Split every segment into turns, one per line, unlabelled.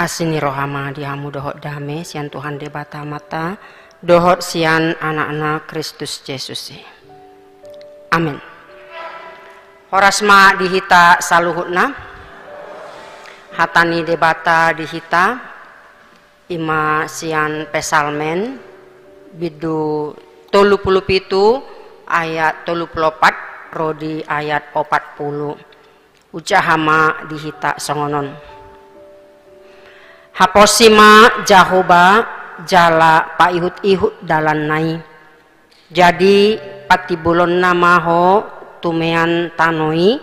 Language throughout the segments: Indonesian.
Asini rohama dihamu dohot dame sian Tuhan debata mata dohot sian anak-anak Kristus Yesus. Amin. Horasma dihita saluhutna hatani debata dihita ima sian pesalmen bidu 37 ayat 34 rodi ayat 40 ucahama dihita songonon. Haposima jahoba jala paihut-ihut dalan nai. Jadi patibulon namaho tumean tanoi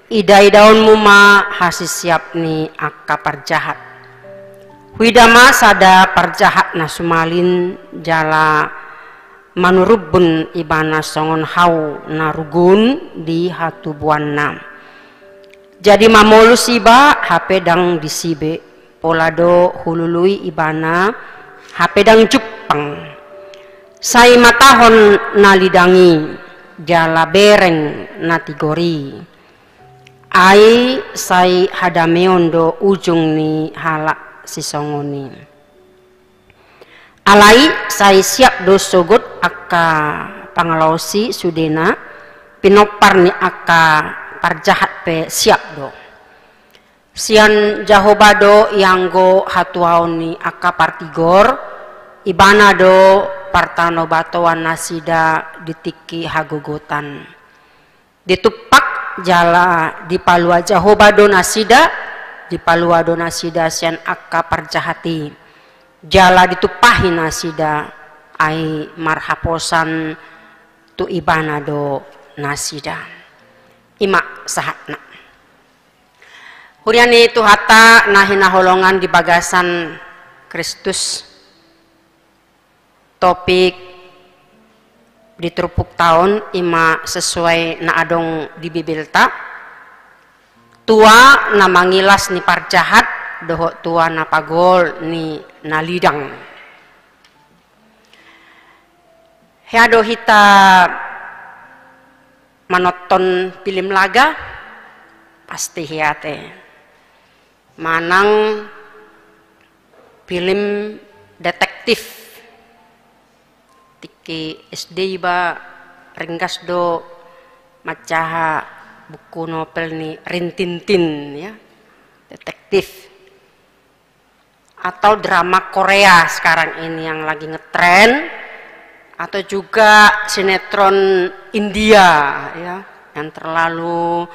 idai daun muma hasis siap ni akka parjahat. Widama sada parjahat nasumalin jala manurubun ibana songon hau narugun di hatubuan nam. Jadi mamolus iba hape dang disibe. Polado hulului ibana hapedang Jepang sai matahon nalidangi jala bereng natigori ai sai hadameondo ujung ni halak sisongoni alai sai siap do sogot akka pangalausi sudena pinopar ni akka parjahat pe siap do. Sian jahobado yanggo hatuaoni akka partigor ibana do partano batoan nasida ditiki hagogotan ditupak jala di palua jahobado nasida di palua do nasida sian akka parjahati jala ditupahi nasida ai marhaposan tu ibana do nasida ima sahatna. Huriani itu hata nahina holongan di bagasan Kristus topik diterupuk tahun ima sesuai na adong di bibilta tua na mangilas ni parjahat doho tua na pagol ni nalidang heado hita manoton film laga pasti hiate manang film detektif tiki SD ba ringkas do macaha buku novel ni rintintin ya detektif atau drama Korea sekarang ini yang lagi ngetren atau juga sinetron India ya yang terlalu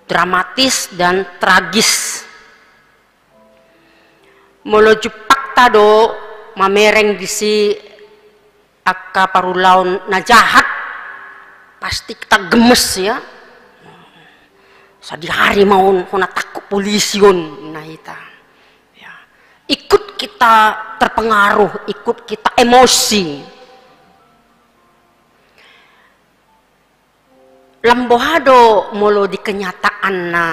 dramatis dan tragis. Molo jupak tado mamereng disi akka parulaun na jahat pasti kita gemes ya sadi hari mau kena takut polision nah ita ya. Ikut kita terpengaruh ikut kita emosi lambohado molo di kenyataan na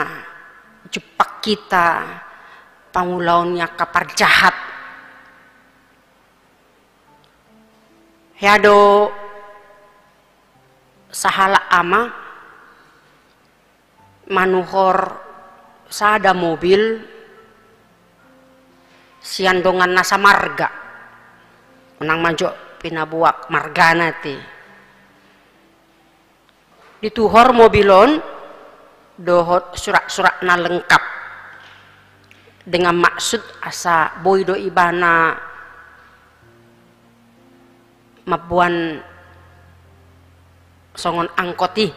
jupak kita pangulaunya kapar jahat heado sahala ama manuhor sada mobil siandongan nasa marga menang majo pinabuak marga nati dituhor mobilon dohot surat-surat na lengkap dengan maksud asa boydo ibana mabuan songon angkoti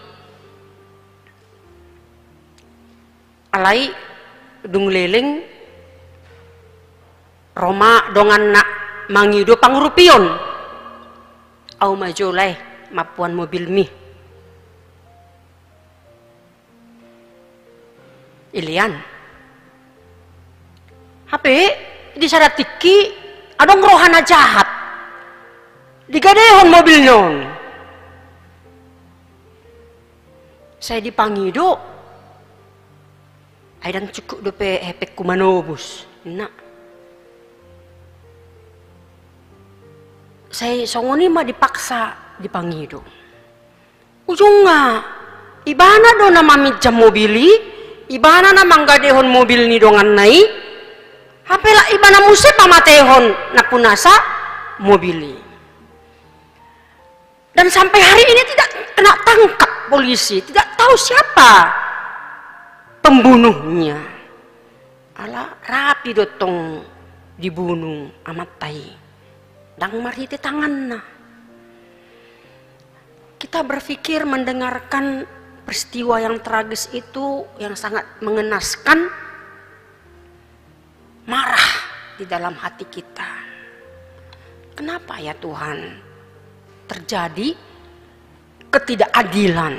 alai dung leleng Roma dongan nak mangido pangrupion au majolai mapuan mobil mi ilian HP di saratiki adong rohana jahat digadehon mobil nyon saya dipangido aidang cukup dope hepek kumanobus nak saya songoni mah dipaksa dipangido ujungnya ibana do nama mijam mobili ibana na manggadehon mobil ni dongan nai Hapela ibana musib pamatehon napunasa mobili. Dan sampai hari ini tidak kena tangkap polisi, tidak tahu siapa pembunuhnya. Ala rapi dotong dibunuh amat tai. Dang marhiti tanganna. Kita berpikir mendengarkan peristiwa yang tragis itu yang sangat mengenaskan, marah di dalam hati kita. Kenapa ya Tuhan terjadi ketidakadilan?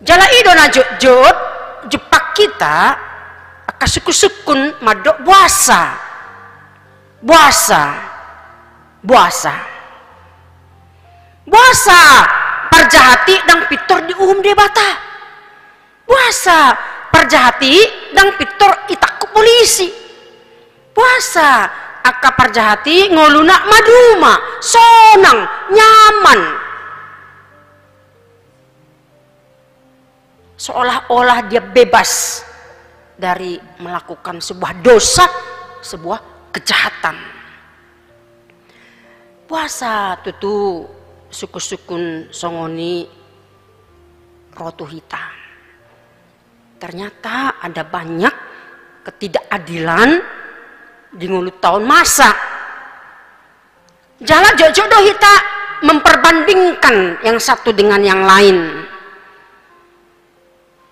Jala idona jod jepak kita akasukun madok buasa parjahati dang pitor di debata. Buasa parjahati dang pitor itakku polisi. Buasa aka parjahati ngoluna maduma sonang nyaman, seolah-olah dia bebas dari melakukan sebuah dosa, sebuah kejahatan. Puasa tutu suku-sukun songoni rotuhita. Ternyata ada banyak ketidakadilan di ngulut tahun masa. Jala jodoh hita memperbandingkan yang satu dengan yang lain.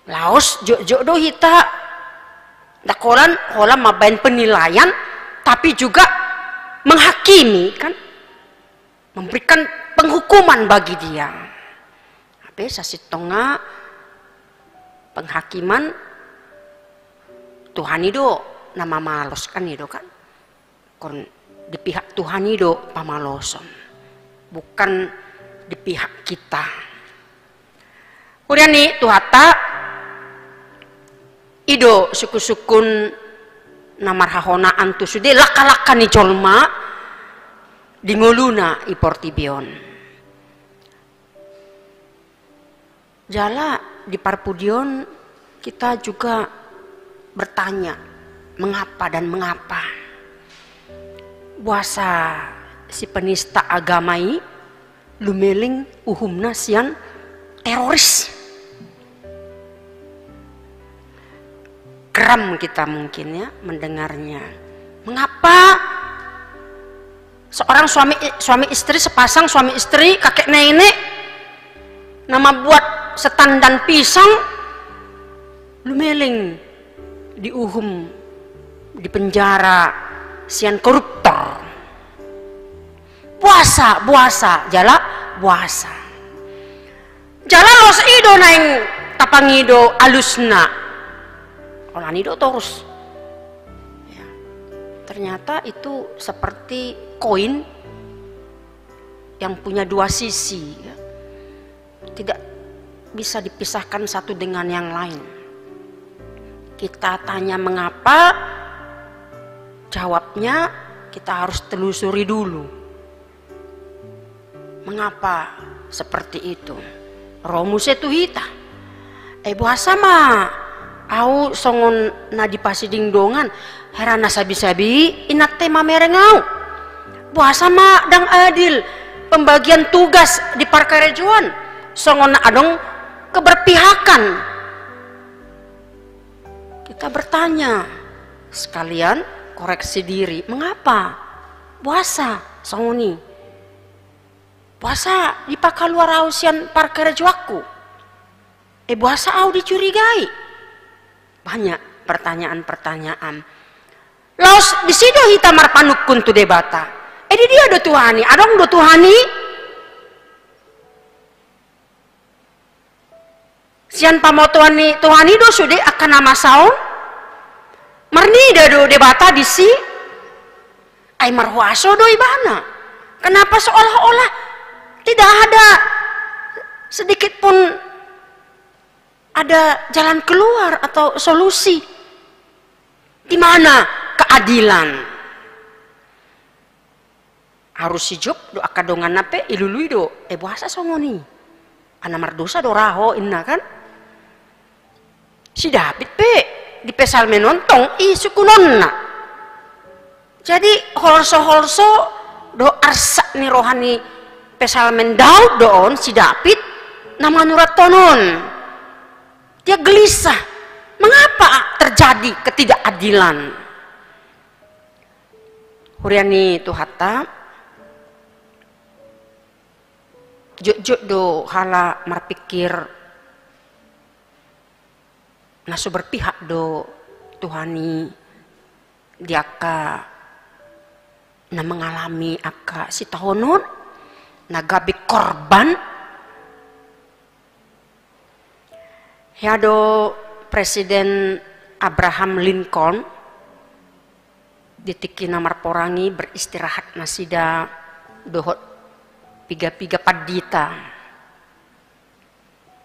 Laos jodoh hita dakolan mabain penilaian, tapi juga menghakimi kan, memberikan penghukuman bagi dia. Tapi sasitonga penghakiman Tuhan itu nama malos kan itu kan, kon di pihak Tuhan itu pamaloson, bukan di pihak kita. Kemudian nih tuhata ido suku-sukun namarhahona antu sude laka-laka ni colma di ngoluna iportibion. Jala di Parpudion kita juga bertanya mengapa dan mengapa buasa si penista agamai lumeling uhumna sian teroris. Geram kita mungkin ya mendengarnya. Mengapa seorang suami istri, sepasang suami istri kakek nenek nama buat setan dan pisang lumeling diuhum di penjara sian koruptor. Puasa jala puasa. Jala los ido naing tapangido alusna. Olan ido terus. Ya. Ternyata itu seperti koin yang punya dua sisi. Ya. Tidak bisa dipisahkan satu dengan yang lain. Kita tanya mengapa, jawabnya kita harus telusuri dulu. Mengapa seperti itu? Romus itu hita. Buasa mah au songon nadi pasiding dongan herana sabi-sabi inat tema merengau. Buasa mah dang adil pembagian tugas di parkarejuan songon adong keberpihakan. Kita bertanya sekalian koreksi diri, mengapa puasa songoni puasa dipakai luar ausian parkarejuaku puasa au dicurigai. Banyak pertanyaan-pertanyaan. Laos di sido hita marpanukun tu debata. Di dia do Tuhani, adong do Tuhani. Sian pamotuani Tuhani do sude akan nama saun. Marnida do debata di si. Ay marhuaso do ibana. Kenapa seolah-olah tidak ada sedikit pun ada jalan keluar atau solusi? Di mana keadilan? Harus hijup do akadongan nape ilului do buasa songoni. Ana mardosa do raho inna kan? Si David pe di pesal menontong sukunonna. Jadi holso do arsa ni rohani pesal mendaud doon si David nama nurat tonon. Dia gelisah, mengapa terjadi ketidakadilan? Huriani tuhata juk do hala marpikir nasu berpihak do Tuhani diaka na mengalami aka si tahonon nagabi korban ya do Presiden Abraham Lincoln ditiki namar porangi beristirahat nasida dohot piga-piga padita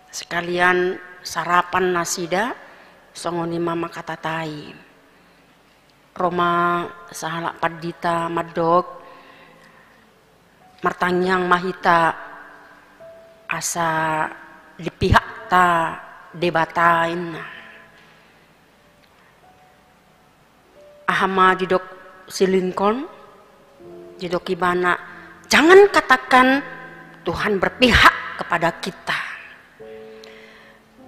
sekalian sarapan nasida songoni mama katatai Roma sahala padita madog martangyang mahita asa di pihak ta debatain ahama didok si Lincoln didok ibana jangan katakan Tuhan berpihak kepada kita,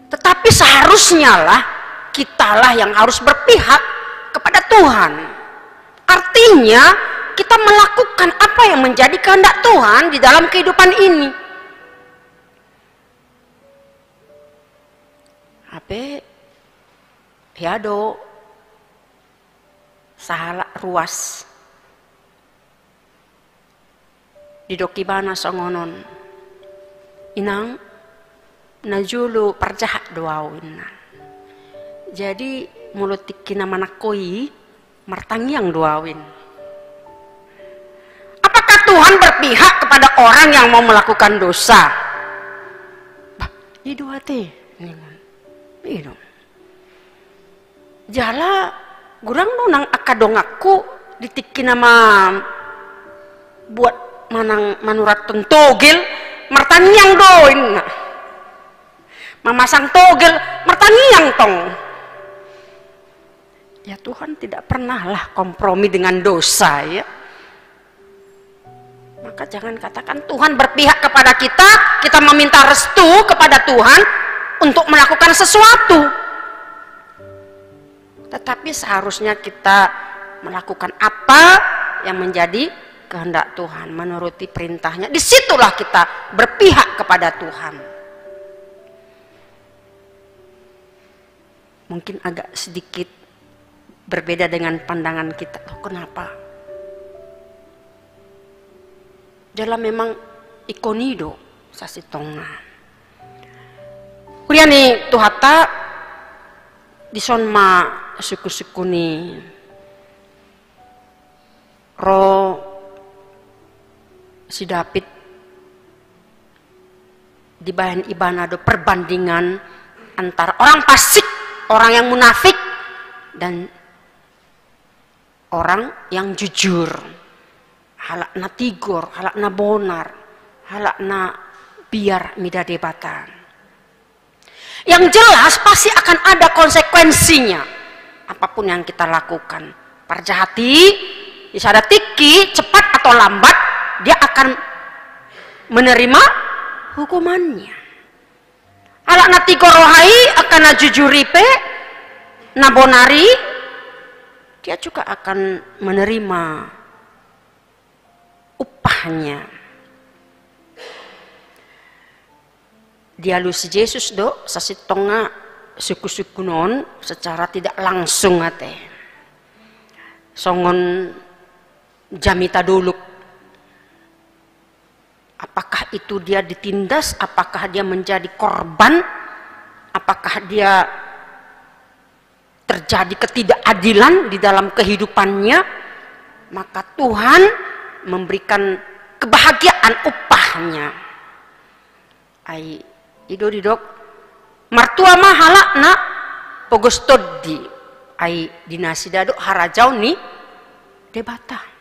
tetapi seharusnya lah kitalah yang harus berpihak kepada Tuhan. Artinya kita melakukan apa yang menjadi kehendak Tuhan di dalam kehidupan ini. Apa hiado sahala ruas didokibana songonon inang najulu parjahat doawin. Jadi mulut tikina manakoi martangyang doawin. Apakah Tuhan berpihak kepada orang yang mau melakukan dosa? Bah, itu hati. Itu. Jala gurang nunang akadong aku ditikina nama buat manang manurat togel martangyang doin mamasang togel martangyang tong. Ya Tuhan tidak pernahlah kompromi dengan dosa ya. Maka jangan katakan Tuhan berpihak kepada kita, kita meminta restu kepada Tuhan untuk melakukan sesuatu. Tetapi seharusnya kita melakukan apa yang menjadi kehendak Tuhan, menuruti perintahnya. Disitulah kita berpihak kepada Tuhan. Mungkin agak sedikit berbeda dengan pandangan kita. Loh, kenapa? Dalam memang ikonido sasitonga. Kuriani tuhata disonma suku-suku ni ro si David di bahan ibanado perbandingan antara orang fasik, orang yang munafik dan orang yang jujur. Halak na tigor, halak na bonar, halak na biar mida debatan. Yang jelas pasti akan ada konsekuensinya apapun yang kita lakukan. Parjahati, isada tiki, cepat atau lambat dia akan menerima hukumannya. Halak na tigor rohai akan na jujuripe, na bonari, dia juga akan menerima upahnya. Dialus Yesus do sasitonga suku-suku non secara tidak langsung ate. Songon jamita duluk. Apakah itu dia ditindas? Apakah dia menjadi korban? Apakah dia terjadi ketidakadilan di dalam kehidupannya? Maka Tuhan memberikan kebahagiaan upahnya. Ai ido didok martua mahala na pogostodi ai dinasida do harajau ni debata.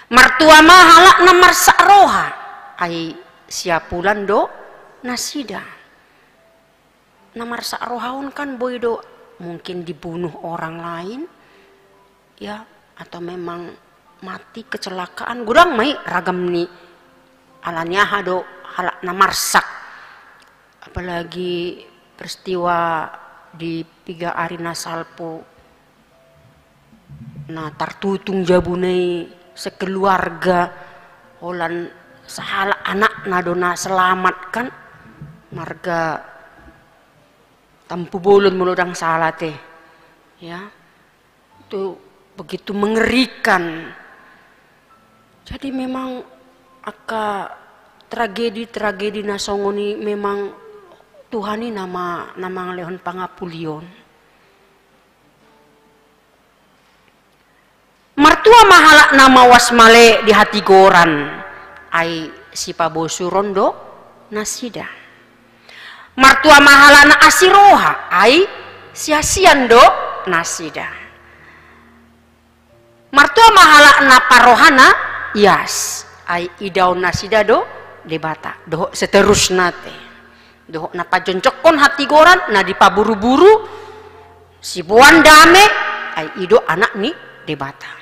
Martua mahala na marsa roha ai siapulan do nasida. Na marsa rohaun kan boy do mungkin dibunuh orang lain, ya, atau memang mati kecelakaan. Gurang mai ragam ni alanya hado halak na marsak. Apalagi peristiwa di Piga Arina Salpo na tartutung jabunai sekeluarga holan sahala anak nadona selamatkan marga tampu bolon melodang salah teh, ya, itu begitu mengerikan. Jadi memang aka tragedi nasongoni memang Tuhan ini nama ngalehon pangapulion. Martua mahala nama wasmale di hati goran ai si pabosu rondo nasida. Martua mahala na asiroha ai sia-sian do nasida. Martua mahala na parohana yas ai idau nasida do debata do seterusna teh. Do na pajoncokon hati goran na dipaburu-buru si buan dame ai ido anak ni debata.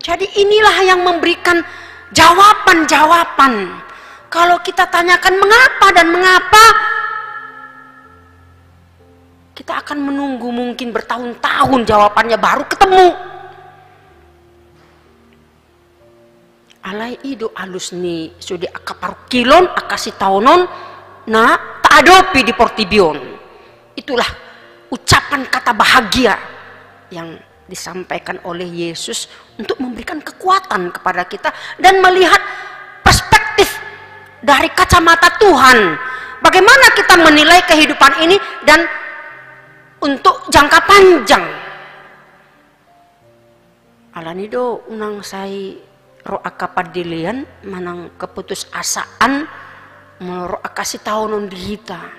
Jadi inilah yang memberikan jawaban-jawaban. Kalau kita tanyakan mengapa dan mengapa, kita akan menunggu mungkin bertahun-tahun jawabannya baru ketemu. Alai ido alus ni sudah akaparu kilon akasi tahunon na tak adopi di Portibion. Itulah ucapan kata bahagia yang disampaikan oleh Yesus untuk memberikan kekuatan kepada kita dan melihat perspektif dari kacamata Tuhan. Bagaimana kita menilai kehidupan ini dan untuk jangka panjang. Alanido unang sai ro akapadilian manang keputus asaan mero akasi tahunon kita.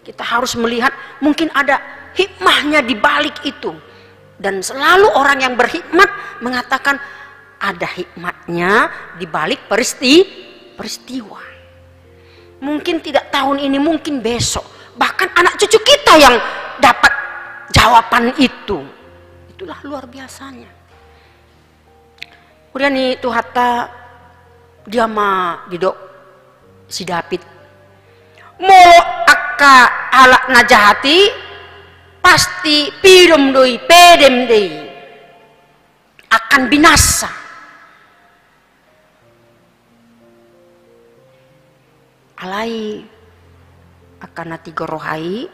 Kita harus melihat mungkin ada hikmahnya di balik itu. Dan selalu orang yang berhikmat mengatakan ada hikmatnya di balik peristiwa. Mungkin tidak tahun ini, mungkin besok. Bahkan anak cucu kita yang dapat jawaban itu. Itulah luar biasanya. Kemudian itu hatta dia mah didok si David. Mau akka alak najahati pasti pidom doi pedem dei akan binasa. Alai akan nati gorohai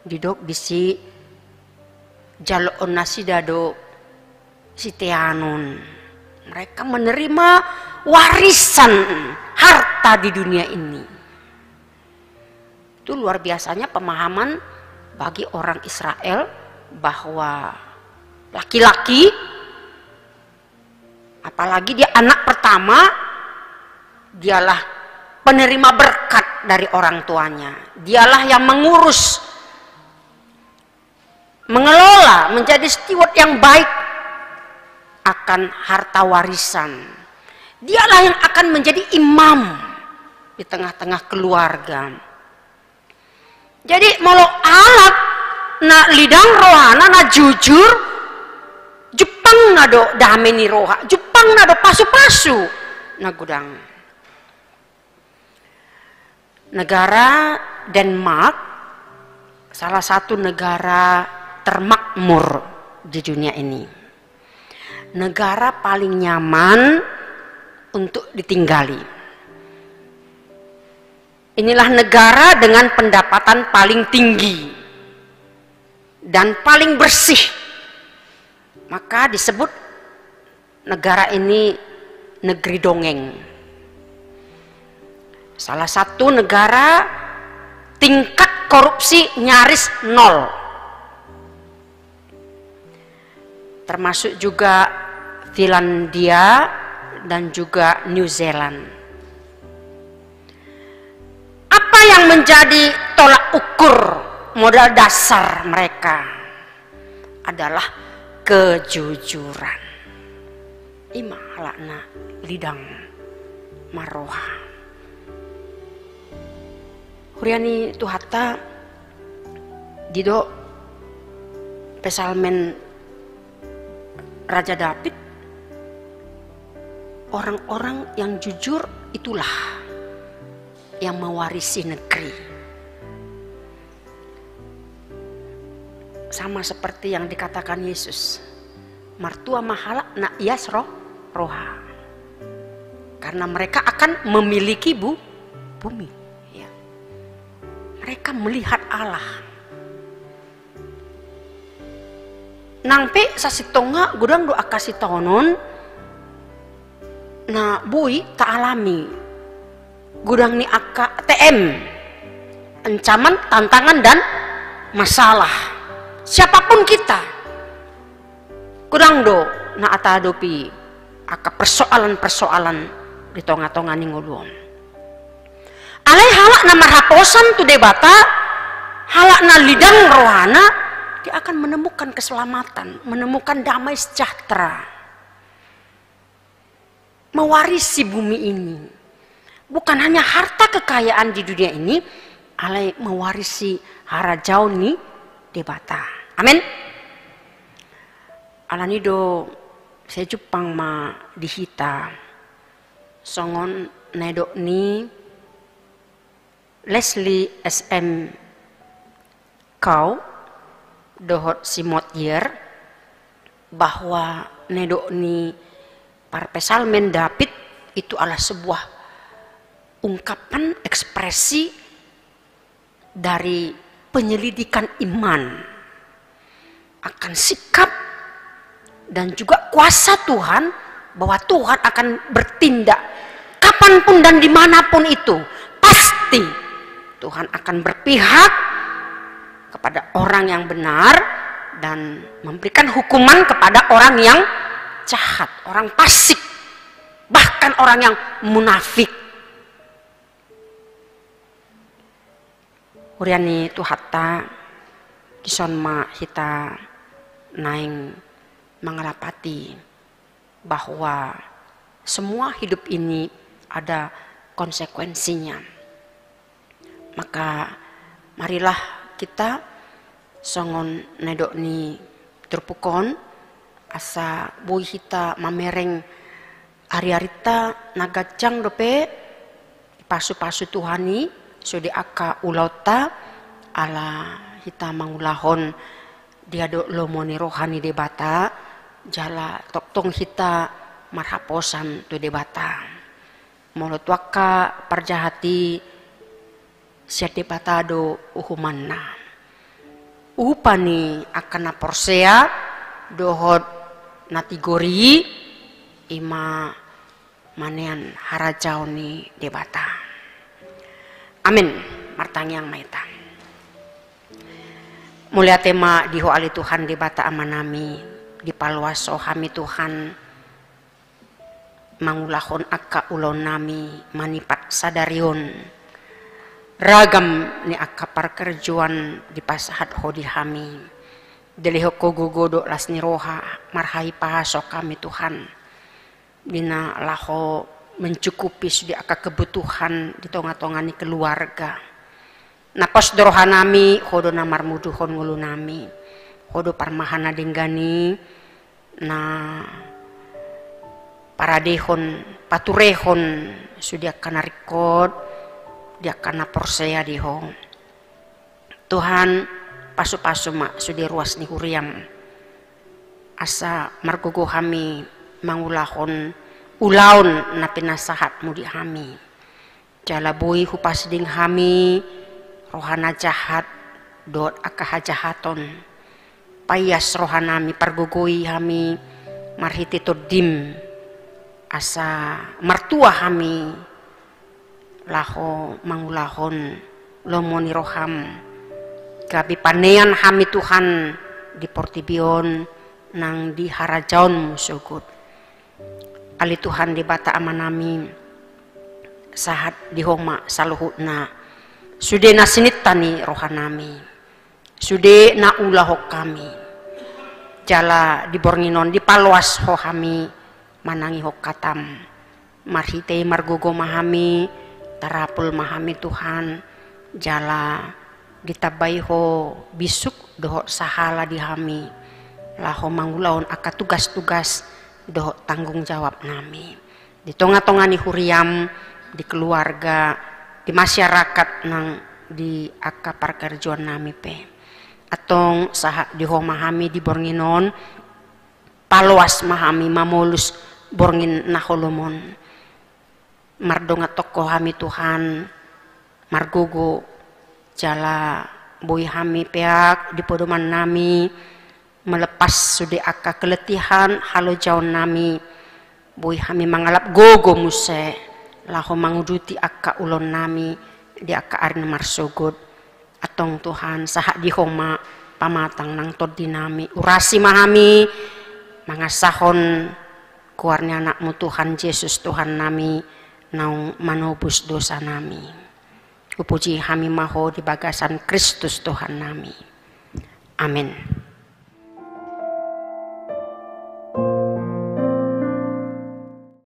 didok bisi jalon nasi dado si Teanon. Mereka menerima warisan harta di dunia ini. Itu luar biasanya pemahaman bagi orang Israel bahwa laki-laki, apalagi dia anak pertama, dialah penerima berkat dari orang tuanya. Dialah yang mengurus, mengelola, menjadi steward yang baik akan harta warisan. Dialah yang akan menjadi imam di tengah-tengah keluarga. Jadi mau alat na lidang rohana na jujur Jepang nado dameni roha, Jepang nado pasu-pasu na gudang. Negara Denmark salah satu negara termakmur di dunia ini. Negara paling nyaman untuk ditinggali. Inilah negara dengan pendapatan paling tinggi dan paling bersih. Maka disebut negara ini negeri dongeng. Salah satu negara tingkat korupsi nyaris nol. Termasuk juga Finlandia dan juga New Zealand. Apa yang menjadi tolak ukur modal dasar mereka adalah kejujuran. Ima halakna lidang maroha. Huriani tuhata dido pesalmen Raja Daud, orang-orang yang jujur itulah yang mewarisi negeri. Sama seperti yang dikatakan Yesus, martua mahala na ias roha, karena mereka akan memiliki bumi. Ya. Mereka melihat Allah. Nangpe sasitonga gudang doa kasih tonon na bui tak alami gudang ni aka TM ancaman, tantangan dan masalah siapapun kita gudang do na atadopi aka persoalan-persoalan di tonga-tonga ning ngulun alai halak na marhaposan tu debata halak na lidang rohana dia akan menemukan keselamatan, menemukan damai sejahtera, mewarisi bumi ini. Bukan hanya harta kekayaan di dunia ini, alai mewarisi harajau ni debata. Amin. Alanido saya Jepang ma dihita songon nedok ni Leslie SM kau dohot simot yer bahwa nedok ni para pesalmen Daud itu adalah sebuah ungkapan ekspresi dari penyelidikan iman akan sikap dan juga kuasa Tuhan, bahwa Tuhan akan bertindak kapanpun dan dimanapun itu pasti Tuhan akan berpihak kepada orang yang benar dan memberikan hukuman kepada orang yang jahat, orang fasik, bahkan orang yang munafik. Uriani tu hatta kison ma hita naing mengalapati bahwa semua hidup ini ada konsekuensinya. Maka marilah kita songon nedok ni terpukon asa boy hita mamereng ari-arita nagacang dope pasu-pasu Tuhani sude aka ulauta ala hita mangulahon dia do lomoni rohani debata jala toktong hita marhaposan tu debata mulut waka parjahati siat debata do uhumanna upani akan naporsea dohot natigori ima manean harajau ni debata. Amin. Martangyang maita. Mulia tema diho ali Tuhan debata amanami dipalwaso hami Tuhan mangulahon akka ulon nami manipat sadarion ragam ni akka parkerjuan di pasahat hodi hami deliho kogogodo las ni roha marhai pahasok kami Tuhan dina laho mencukupi sudi akka kebutuhan di tonga-tongani keluarga napos dorohanami hodo namar muduhon ngulu nami hodo parmahana denggani na paradehon paturehon sudi akka narikod dia karena porsea diho Tuhan pasu-pasu mak sudi ruas ni huriam asa margogo hami mangulahon ulaun na pinasahat mudi hami jalabui hupas ding hami rohana jahat dot aka hajahaton payas rohanami pargogoi hami marhiti todim asa martua hami laho mangulahon lomoni roham gabi panean hami Tuhan di portibion nang di harajaun musugut ali Tuhan di bata amanami sahat di homa saluhutna sude na sinitani rohanami sude na ulahok kami jala di bornginon di palwas ho hami manangi hok katam marhite margogo mahami tarapul mahami Tuhan jala ditabai ho bisuk doho sahala di hami laho mangulaon aka tugas-tugas doho tanggung jawab nami di tonga-tongani huriam di keluarga di masyarakat nang di aka parkerjoan nami pe atong saha di ho mahami di bornginon paloas mahami mamolus borngin naholomon mardonga toko hami Tuhan margogo jala boy hami peak di podoman nami melepas sude aka keletihan halo jaun nami boy hami mangalap gogo muse laho manguduti aka ulon nami di aka arna marsogod atong Tuhan saha di homa pamatang nang tod dinami urasi mahami mangasahon kuarnya anakmu Tuhan Yesus Tuhan nami naung manobus dosa nami upuji hami maho di bagasan Kristus Tuhan nami amin.